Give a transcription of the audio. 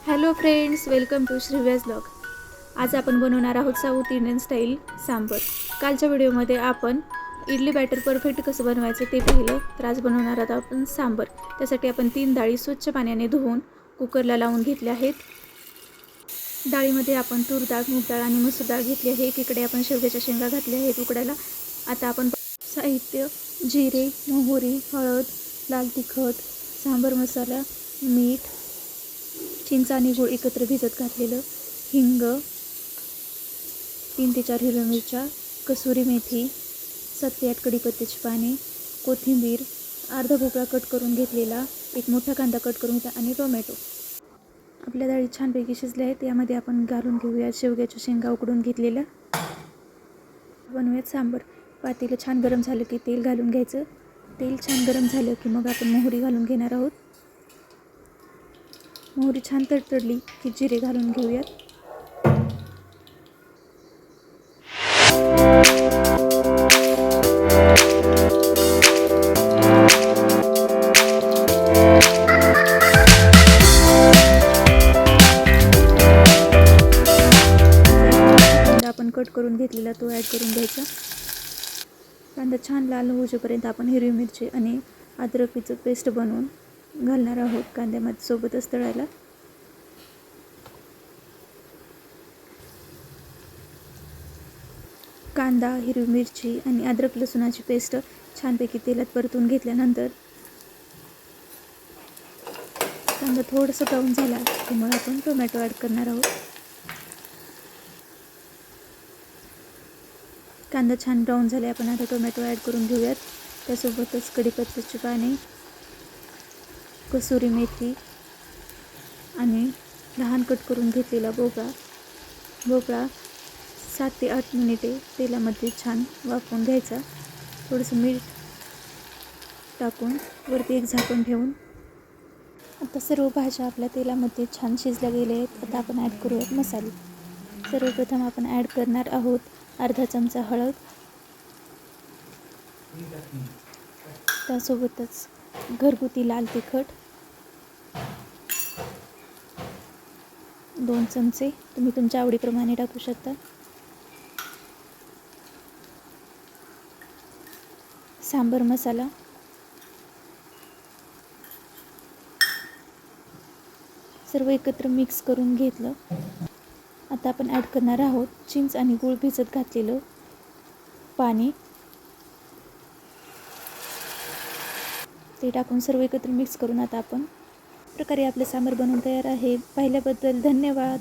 Hello friends, welcome to श्रीव्याज blog. आज आपण बनवणार आहोत साऊथ इंडियन स्टाईल सांबर. कालच्या व्हिडिओमध्ये आपण इडली बॅटर परफेक्ट कसं बनवायचं ते पाहिलं. तर आज बनवणार आहोत आपण सांबर. त्यासाठी आपण 3 डाळी स्वच्छ पाण्याने धुवून कुकरला लावून घेतल्या आहेत. डाळीमध्ये आपण तूर डाळ, मूग डाळ आणि मसूर डाळ घेतली आहे. एकीकडे आपण शेवग्याच्या शेंगा घातल्या आहेत उकडायला. आता आपण साहित्य: जिरे, मोहरी, हळद, लाल तिखट, सांबर मसाला, मीठ, चिंच आणि गूळ एकत्र भिजत घातलेलं, हिंग, 3 ते 4 हिरव्या मिरच्या, कसुरी मेथी, 7 ते 8 कढीपत्त्याची पाने, कोथिंबीर, अर्धा भोपळा कट करून घेतलेला, एक मोठा कांदा कट करून घेतला आणि टोमॅटो. आपल्या डाळी छानपैकी शिजल्या आहेत. यामध्ये आपण घालून घेऊया शेवग्याच्या शेंगा उकडून घेतलेल्या. बनवूयात सांबर. पातेलं छान गरम झालं की तेल घालून घ्यायचं. तेल छान गरम झालं की मग आपण मोहरी घालून घेणार आहोत. मोहरी छान तडतडली की जिरे घालून घेऊयात. कांदा आपण कट करून घेतलेला तो ॲड करून घ्यायचा. कांदा छान लाल होऊपर्यंत आपण हिरवी मिरची आणि अद्रकीचं पेस्ट बनवून घालणार आहोत कांद्यामध्ये सोबतच तळायला. कांदा, हिरवी मिरची आणि अद्रक लसूणाची पेस्ट छानपैकी तेलात परतून घेतल्यानंतर कांदा थोडंसं ब्राऊन झाला की मग आपण टोमॅटो ॲड करणार आहोत. कांदा छान ब्राऊन झाले, आपण आता टोमॅटो ॲड करून घेऊयात. त्यासोबतच कढीपत्त्याची पाने, कसुरी मेथी आणि लहान कट करून घेतलेला भोपळा 7 ते 8 मिनिटे तेलामध्ये छान वाफवून घ्यायचा. थोडंसं मीठ टाकून वरती एक झाकण ठेवून आता सर्व भाज्या आपल्या तेलामध्ये छान शिजल्या गेल्या आहेत. आता आपण ॲड करूयात मसाले. सर्वप्रथम आपण ॲड करणार आहोत अर्धा चमचा हळद, त्यासोबतच घरगुती लाल तिखट 2 चमचे, तुम्ही तुमच्या आवडीप्रमाणे टाकू शकता. सांबर मसाला, सर्व एकत्र मिक्स करून घेतलं. आता आपण ॲड करणार आहोत चिंच आणि गूळ भिजत घातलेलं पाणी. ते टाकून सर्व एकत्र मिक्स करून आता आपण प्रकारे आपलं सांबर बनवून तयार आहे. पाहिल्याबद्दल धन्यवाद.